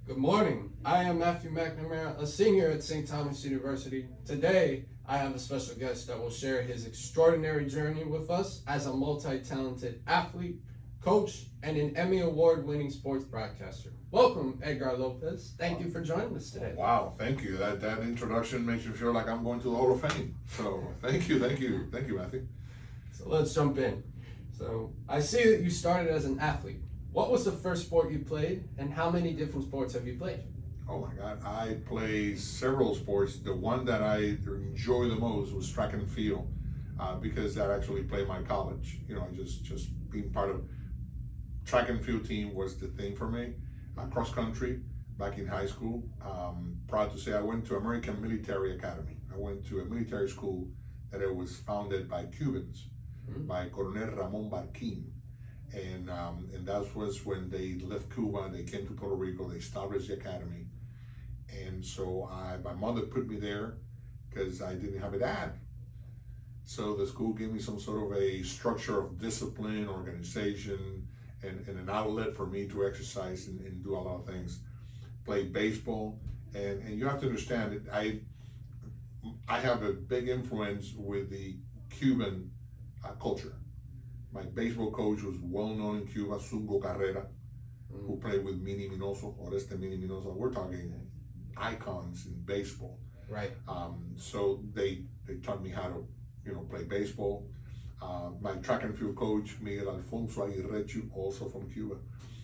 Good morning. I am Matthew McNamara, a senior at St. Thomas University. Today, I have a special guest that will share his extraordinary journey with us as a multi-talented athlete, coach, and an Emmy Award-winning sports broadcaster. Welcome, Edgar Lopez. Thank you for joining us today. Wow, thank you. That introduction makes me feel like I'm going to the Hall of Fame. So thank you, Matthew. So let's jump in. So I see that you started as an athlete. What was the first sport you played, and how many different sports have you played? Oh my God, I play several sports. The one that I enjoy the most was track and field, because that actually played my college. You know, just being part of track and field team was the thing for me. Cross country back in high school. Proud to say I went to American Military Academy. I went to a military school that it was founded by Cubans, by Colonel Ramon Barquin. And that was when they left Cuba, they came to Puerto Rico, they established the academy. And so my mother put me there because I didn't have a dad. So the school gave me some sort of a structure of discipline, organization, and an outlet for me to exercise and do a lot of things. Play baseball, and you have to understand that I have a big influence with the Cuban culture. My baseball coach was well known in Cuba, Zungo Carrera, who played with Mini Minoso, Oreste Mini Minoso. We're talking icons in baseball. Right. So they taught me how to, play baseball. My track and field coach, Miguel Alfonso Aguirrechu, also from Cuba.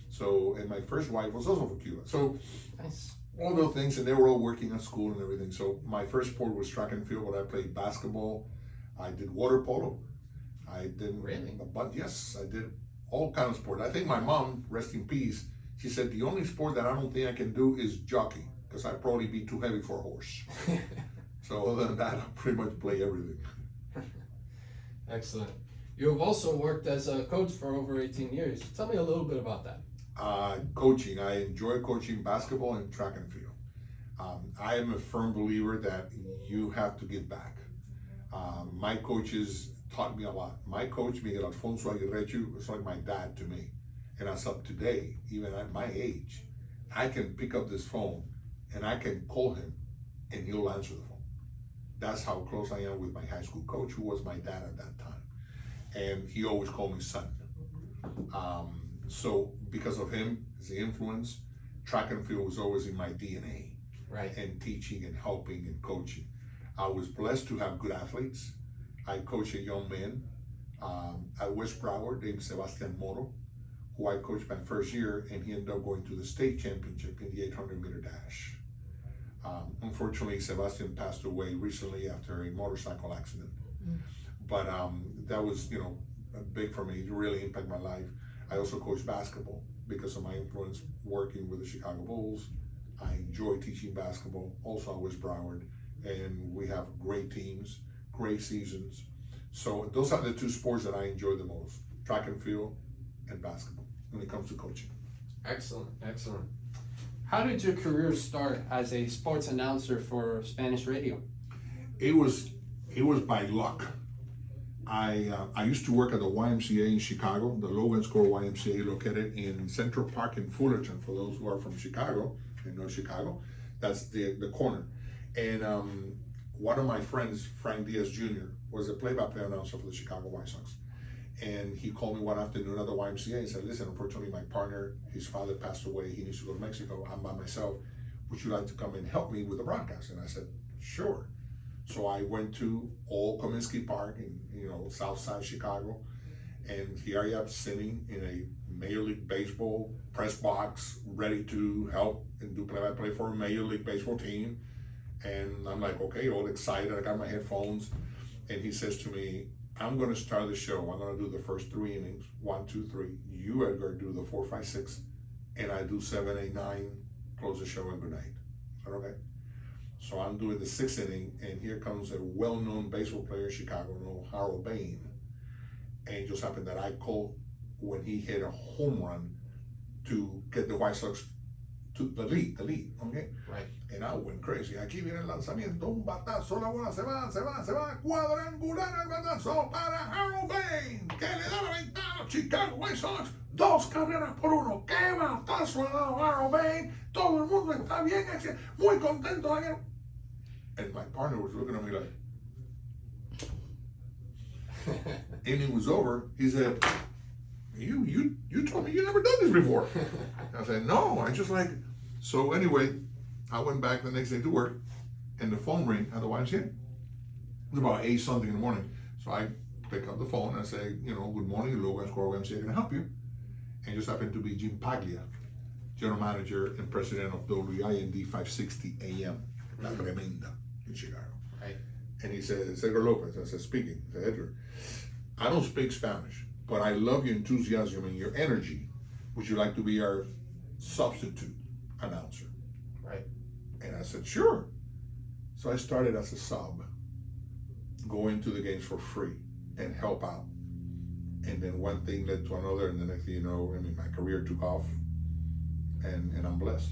So, and my first wife was also from Cuba. So, Nice. all those things, and they were all working at school and everything. So my first sport was track and field, but I played basketball. I did water polo. I didn't Really? But yes, I did all kinds of sports. I think my mom, rest in peace, she said the only sport that I don't think I can do is jockey, because I'd probably be too heavy for a horse. So other than that, I pretty much play everything. Excellent. You have also worked as a coach for over 18 years. Tell me a little bit about that. Coaching. I enjoy coaching basketball and track and field. I am a firm believer that you have to give back. My coaches taught me a lot. My coach, Miguel Alfonso Aguirrechu, was like my dad to me. And as of today, even at my age, I can pick up this phone and I can call him and he'll answer the phone. That's how close I am with my high school coach, who was my dad at that time. And he always called me son. So because of him, his influence, track and field was always in my DNA. Right. And teaching and helping and coaching. I was blessed to have good athletes. I coached a young man at West Broward named Sebastian Moro, who I coached my first year, and he ended up going to the state championship in the 800-meter dash. Unfortunately, Sebastian passed away recently after a motorcycle accident. But that was, big for me. It really impacted my life. I also coached basketball because of my influence working with the Chicago Bulls. I enjoy teaching basketball, also at West Broward, and we have great teams, great seasons. So those are the two sports that I enjoy the most, track and field and basketball when it comes to coaching. Excellent. How did your career start as a sports announcer for Spanish radio? It was by luck. I used to work at the YMCA in Chicago, the Logan Score YMCA, located in Central Park in Fullerton. For those who are from Chicago and know Chicago, that's the corner. And one of my friends, Frank Diaz Jr., was a play-by-play announcer for the Chicago White Sox. And he called me one afternoon at the YMCA and said, listen, unfortunately, my partner, his father passed away. He needs to go to Mexico. I'm by myself. Would you like to come and help me with the broadcast? And I said, sure. So I went to Old Comiskey Park in, South Side Chicago. And here I am sitting in a Major League Baseball press box, ready to help and do play-by-play for a Major League Baseball team. And I'm like, okay, all excited. I got my headphones. And he says to me, I'm going to start the show. I'm going to do the first 3 innings, 1, 2, 3. You, Edgar, do the 4, 5, 6. And I do 7, 8, 9, close the show and good night. Is that okay? So I'm doing the 6th inning, and here comes a well-known baseball player in Chicago, named Harold Bain. And it just happened that I called when he hit a home run to get the White Sox to the lead, okay? Right. And I went crazy. Aquí viene el lanzamiento, un batazo, la bola se va, cuadrangular el batazo para Harold Bain, que le da la ventana a Chicago White Sox, 2 carreras por 1. ¡Qué batazo ha dado Harold Bain! Todo el mundo está bien, muy contento. And my partner was looking at me like, and it was over. He said, you told me you never done this before. I said, no, I just like, so anyway, I went back the next day to work and the phone rang at the YMCA. It was about 8 something in the morning. So I pick up the phone and I say, good morning, Logan Square YMCA, can I help you? And it just happened to be Jim Paglia, General Manager and President of WIND 560 AM, La Tremenda in Chicago. Right. And he said, it's Edgar Lopez. I said, speaking. I said, Edgar, I don't speak Spanish, but I love your enthusiasm and your energy. Would you like to be our substitute announcer? Right. And I said, sure. So I started as a sub, going to the games for free and help out. And then one thing led to another, and the next thing you know, my career took off, and I'm blessed.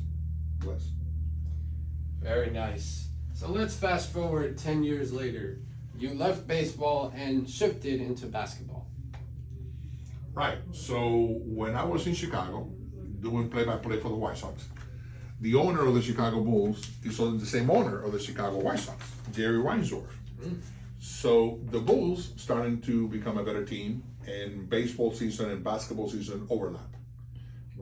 Very nice. So let's fast forward 10 years later. You left baseball and shifted into basketball. Right. So when I was in Chicago, doing play-by-play for the White Sox, the owner of the Chicago Bulls is also the same owner of the Chicago White Sox, Jerry Reinsdorf. So the Bulls starting to become a better team, and baseball season and basketball season overlap.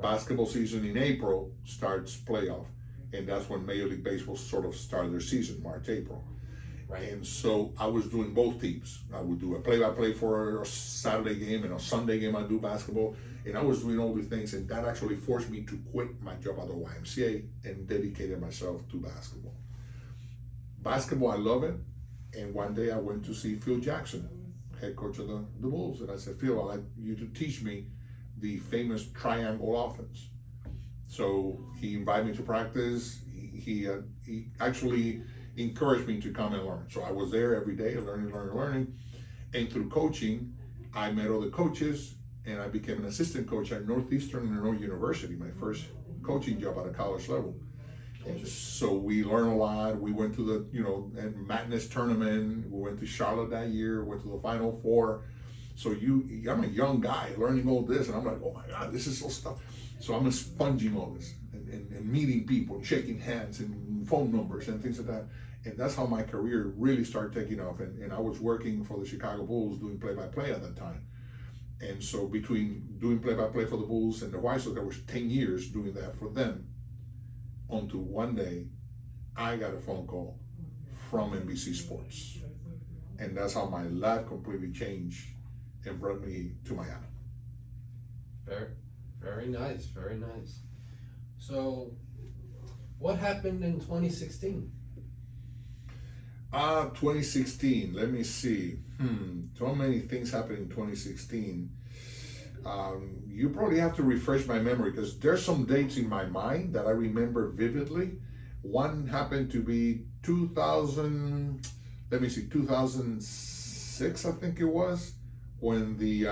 Basketball season in April starts playoff, and that's when Major League Baseball sort of started their season, March, April. Right. And so I was doing both teams. I would do a play-by-play for a Saturday game, and a Sunday game I'd do basketball. And I was doing all these things, and that actually forced me to quit my job at the YMCA and dedicated myself to basketball. Basketball, I love it. And one day I went to see Phil Jackson, head coach of the Bulls. And I said, Phil, I'd like you to teach me the famous triangle offense. So he invited me to practice. He actually encouraged me to come and learn. So I was there every day, learning. And through coaching, I met other coaches, and I became an assistant coach at Northeastern Illinois University, my first coaching job at a college level. And so we learned a lot. We went to the Madness tournament. We went to Charlotte that year. Went to the Final Four. So I'm a young guy learning all this, and I'm like, oh my God, this is all stuff. So I'm sponging all this and meeting people and shaking hands and phone numbers and things like that. And that's how my career really started taking off. And I was working for the Chicago Bulls doing play-by-play at that time. And so between doing play-by-play for the Bulls and the White Sox, I was 10 years doing that for them. Until one day, I got a phone call from NBC Sports. And that's how my life completely changed and brought me to Miami. Very nice, very nice. So, what happened in 2016? 2016, let me see. So many things happened in 2016. You probably have to refresh my memory because there's some dates in my mind that I remember vividly. One happened to be 2006, I think it was, when the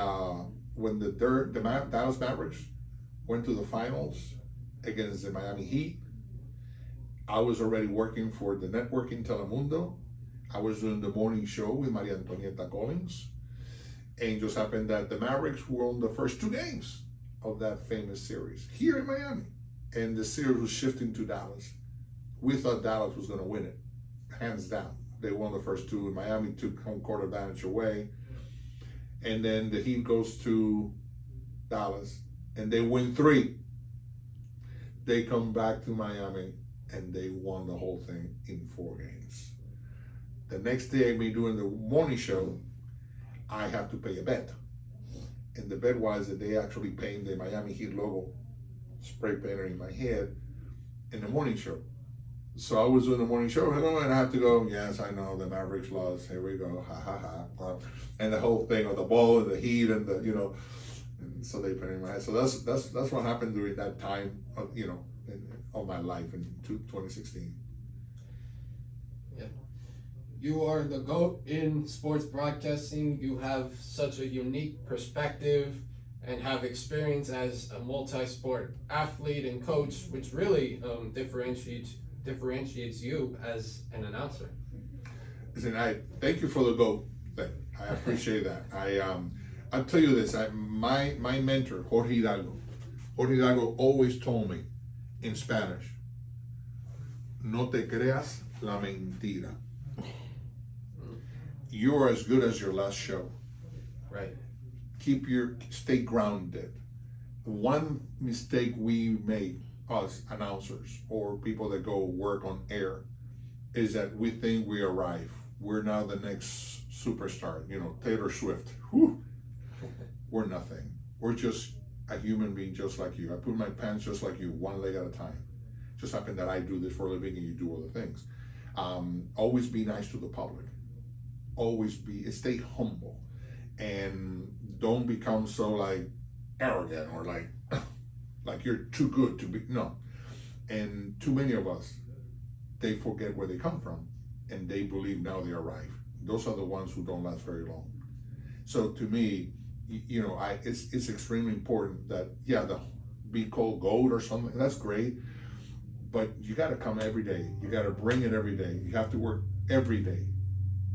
Dallas Mavericks went to the finals against the Miami Heat. I was already working for the network in Telemundo. I was doing the morning show with Maria Antonieta Collins. And it just happened that the Mavericks won the first 2 games of that famous series here in Miami. And the series was shifting to Dallas. We thought Dallas was going to win it, hands down. They won the first 2, and Miami took home court advantage away. And then the Heat goes to Dallas, and they win 3. They come back to Miami, and they won the whole thing in 4 games. The next day, me doing the morning show, I have to pay a bet. And the bet was that they actually paint the Miami Heat logo, spray painted in my head, in the morning show. So I was doing the morning show, hello, and I have to go, yes, I know, the Mavericks lost, here we go, ha ha ha. And the whole thing of the ball and the Heat and the, and so they painted in my head. So that's what happened during that time of, of my life in 2016. Yeah. You are the GOAT in sports broadcasting. You have such a unique perspective and have experience as a multi-sport athlete and coach, which really differentiates you as an announcer. Listen, I thank you for the GOAT thing. I appreciate that. I'll tell you this. My mentor, Jorge Hidalgo always told me in Spanish, no te creas la mentira. You're as good as your last show. Right. Stay grounded. One mistake we make, us announcers or people that go work on air, is that we think we arrive. We're now the next superstar, Taylor Swift. Whew. We're nothing. We're just a human being just like you. I put my pants just like you, one leg at a time. Just happened that I do this for a living and you do other things. Always be nice to the public. Stay humble. And don't become so like arrogant or like you're too good to be. No. And too many of us, they forget where they come from and they believe now they arrive. Those are the ones who don't last very long. So to me, it's extremely important that, be called gold or something, that's great, but you got to come every day. You got to bring it every day. You have to work every day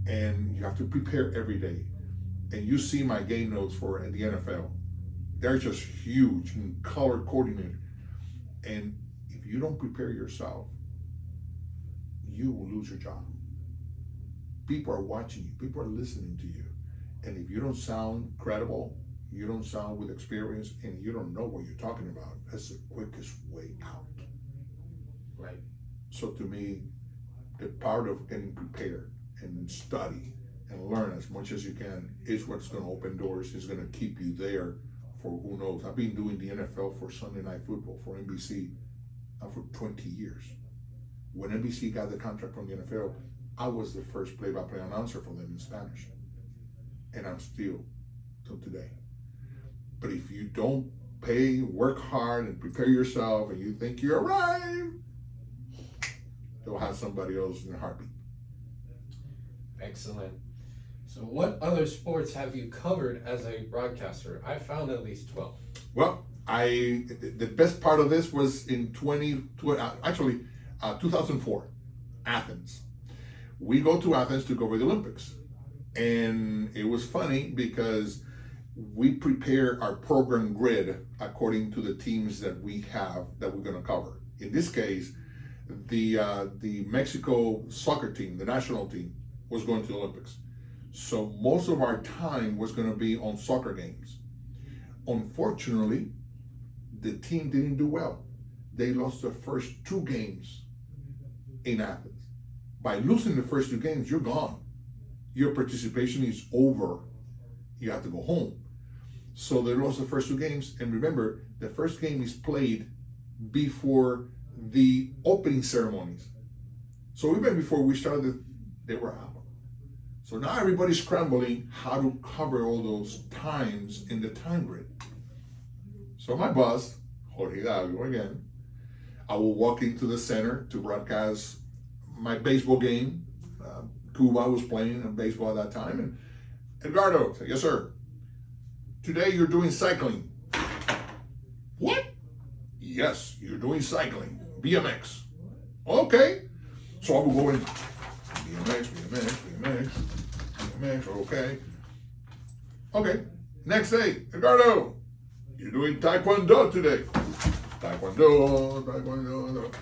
and you have to prepare every day. And you see my game notes for the NFL. They're just huge and color coordinated. And if you don't prepare yourself, you will lose your job. People are watching you. People are listening to you. And if you don't sound credible, you don't sound with experience, and you don't know what you're talking about, that's the quickest way out. Right. So to me, the part of getting prepared and study and learn as much as you can is what's going to open doors, is going to keep you there for who knows. I've been doing the NFL for Sunday Night Football for NBC for 20 years. When NBC got the contract from the NFL, I was the first play-by-play announcer for them in Spanish. And I'm still till today. But if you don't work hard and prepare yourself and you think you arrived, they'll have somebody else in a heartbeat. Excellent. So what other sports have you covered as a broadcaster? I found at least 12. Well, the best part of this was in 2004, Athens. We go to Athens to cover the Olympics. And it was funny because we prepare our program grid according to the teams that we have that we're going to cover. In this case, the Mexico soccer team, the national team, was going to the Olympics. So most of our time was going to be on soccer games. Unfortunately, the team didn't do well. They lost the first 2 games in Athens. By losing the first 2 games, you're gone. Your participation is over. You have to go home. So they lost the first 2 games. And remember, the first game is played before the opening ceremonies. So even before we started, they were out. So now everybody's scrambling how to cover all those times in the time grid. So my boss, Jorge Hidalgo again, I will walk into the center to broadcast my baseball game. Cuba was playing in baseball at that time. And Edgardo said, yes, sir. Today you're doing cycling. What? Yes, you're doing cycling. BMX. Okay. So I will go in. BMX, okay. Okay. Next day, Edgardo, you're doing Taekwondo today. Taekwondo.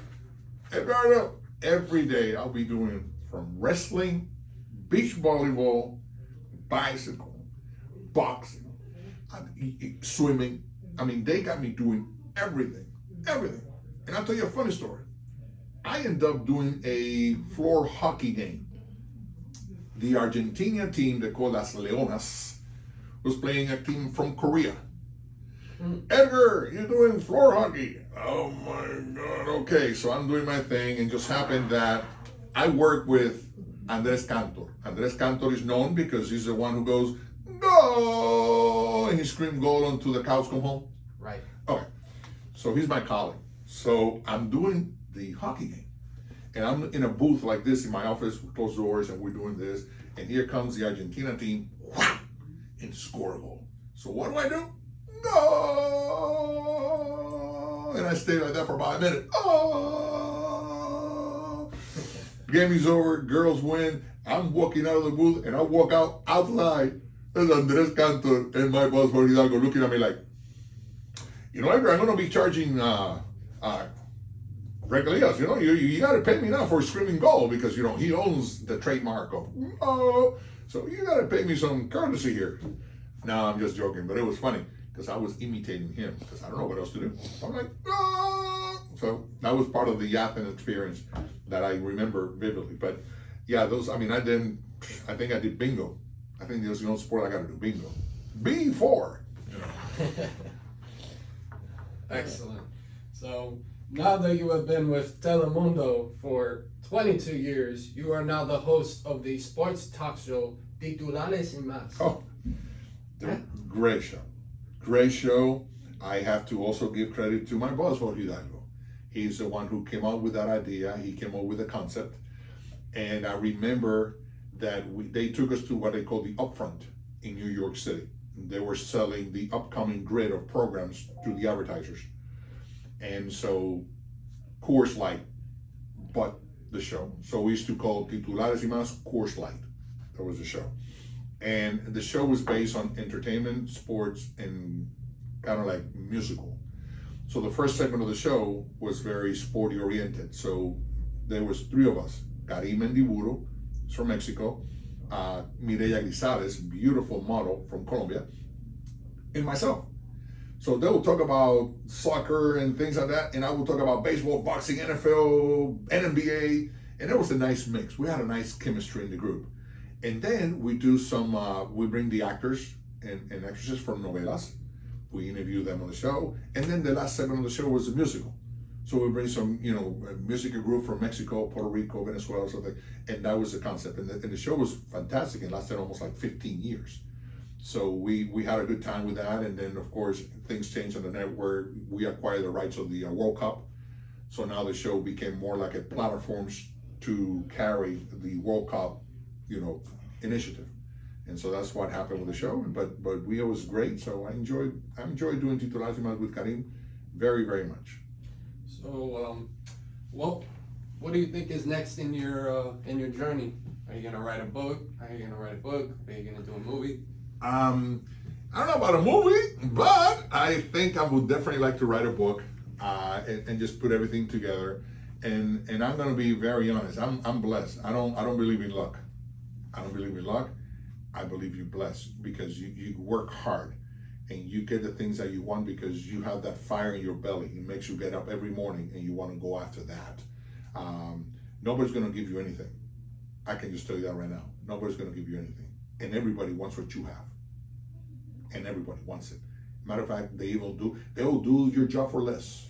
Edgardo, every day I'll be doing from wrestling, beach volleyball, bicycle, boxing, swimming. I mean, they got me doing everything. And I'll tell you a funny story. I ended up doing a floor hockey game. The Argentinian team, they call Las Leonas, was playing a team from Korea. Edgar, you're doing floor hockey. Oh my God, okay. So I'm doing my thing, and just happened that I work with Andres Cantor. Andres Cantor is known because he's the one who goes, goal, and he screams goal until the cows come home. Right. Okay. So he's my colleague. So I'm doing the hockey game. And I'm in a booth like this in my office with closed doors, and we're doing this. And here comes the Argentina team, whap, and score a goal. So what do? No! And I stay like that for about a minute. Oh! Game is over, girls win. I'm walking out of the booth, and I walk outside. There's Andres Cantor and my boss, Jorge Hidalgo, looking at me like, Edgar, I'm going to be charging Regalías, you got to pay me now for screaming goal because, he owns the trademark of, oh, so you got to pay me some courtesy here. No, I'm just joking, but it was funny because I was imitating him because I don't know what else to do. I'm like, oh. So that was part of the Athens experience that I remember vividly. But yeah, I think I did bingo. I think there's no sport I got to do bingo. B4. Excellent. So now that you have been with Telemundo for 22 years, you are now the host of the sports talk show Titulares y Más. Oh, great show. Great show. I have to also give credit to my boss, Jorge Hidalgo. He's the one who came up with that idea. He came up with the concept. And I remember that they took us to what they call the Upfront in New York City. They were selling the upcoming grid of programs to the advertisers. And so Coors Light bought the show. So we used to call Titulares y Más Coors Light. That was the show. And the show was based on entertainment, sports, and kind of like musical. So the first segment of the show was very sporty oriented. So there was three of us. Karim Mendiburo, from Mexico, Mireya Grisales, beautiful model from Colombia, and myself. So they will talk about soccer and things like that, and I will talk about baseball, boxing, NFL, NBA, and it was a nice mix. We had a nice chemistry in the group. And then we do we bring the actors and actresses from novelas. We interview them on the show, and then the last segment of the show was a musical. So we bring some, a musical group from Mexico, Puerto Rico, Venezuela, something, and that was the concept. And the show was fantastic and lasted almost like 15 years. So we had a good time with that, and then of course things changed on the network. We acquired the rights of the World Cup, so now the show became more like a platform to carry the World Cup, initiative. And so that's what happened with the show. But it was great. So I enjoyed doing Titulares y Más with Karim very, very much. So, what do you think is next in your journey? Are you gonna write a book? Are you gonna do a movie? I don't know about a movie, but I think I would definitely like to write a book and just put everything together. And I'm gonna be very honest. I'm blessed. I don't believe in luck. I don't believe in luck. I believe you're blessed because you work hard. And you get the things that you want because you have that fire in your belly. It makes you get up every morning and you want to go after that. Nobody's going to give you anything. I can just tell you that right now. Nobody's going to give you anything. And everybody wants what you have. And everybody wants it. Matter of fact, they will do your job for less.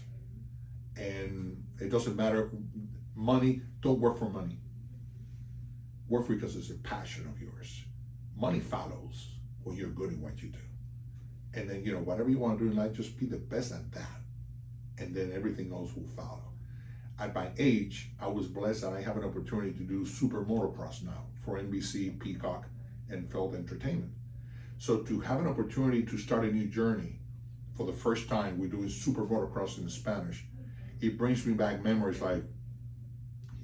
And it doesn't matter. Money, don't work for money. Work because it's a passion of yours. Money follows when you're good in what you do. And then, whatever you want to do in life, just be the best at that. And then everything else will follow. At my age, I was blessed that I have an opportunity to do super motocross now for NBC, Peacock, and Feld Entertainment. So to have an opportunity to start a new journey for the first time, we're doing super motocross in Spanish. It brings me back memories like,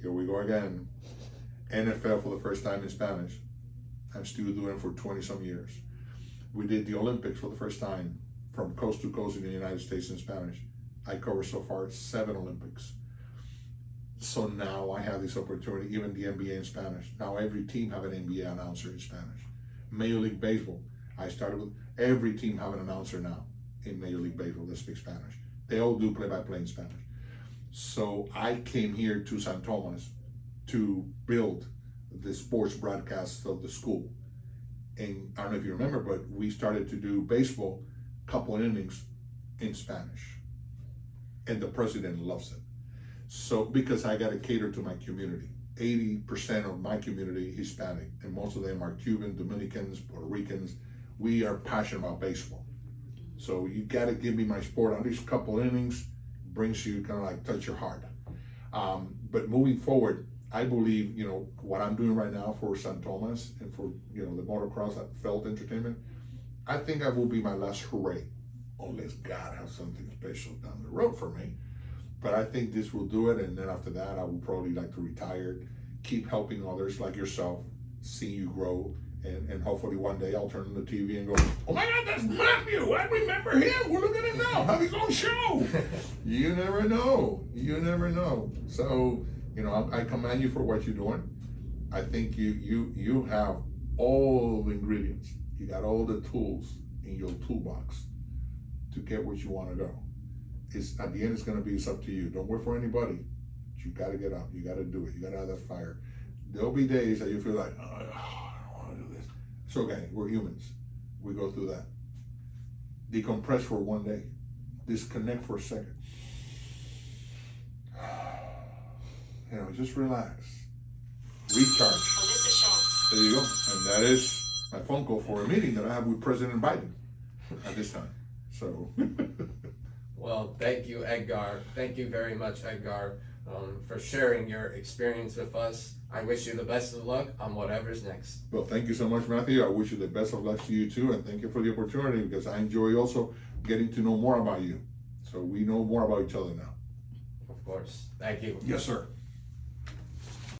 here we go again. NFL for the first time in Spanish. I'm still doing it for 20 some years. We did the Olympics for the first time from coast to coast in the United States in Spanish. I covered so far 7 Olympics. So now I have this opportunity, even the NBA in Spanish. Now every team have an NBA announcer in Spanish. Major League Baseball, I started with every team have an announcer now in Major League Baseball that speaks Spanish. They all do play-by-play in Spanish. So I came here to San Thomas to build the sports broadcast of the school. And I don't know if you remember, but we started to do baseball, couple innings in Spanish. And the president loves it. So, because I got to cater to my community. 80% of my community is Hispanic, and most of them are Cuban, Dominicans, Puerto Ricans. We are passionate about baseball. So you got to give me my sport. At least couple innings brings you kind of like touch your heart. But moving forward, I believe, what I'm doing right now for San Thomas and for, the motocross at Feld Entertainment, I think I will be my last hooray, unless God has something special down the road for me. But I think this will do it, and then after that, I will probably like to retire, keep helping others like yourself, see you grow, And hopefully one day I'll turn on the TV and go, oh my God, that's Matthew. I remember him. Well, look at him now. Have his own show. You never know. You never know. So, you know, I commend you for what you're doing. I think you have all the ingredients. You got all the tools in your toolbox to get where you want to go. It's at the end, it's up to you. Don't wait for anybody. You got to get up. You got to do it. You got to have that fire. There'll be days that you feel like, oh, I don't want to do this. It's okay. We're humans. We go through that. Decompress for one day. Disconnect for a second. You know, just relax. Recharge. There you go. And that is my phone call for a meeting that I have with President Biden at this time. So. Well, thank you, Edgar. Thank you very much, Edgar, for sharing your experience with us. I wish you the best of luck on whatever's next. Well, thank you so much, Matthew. I wish you the best of luck to you too, and thank you for the opportunity because I enjoy also getting to know more about you. So we know more about each other now. Of course. Thank you. Yes, sir.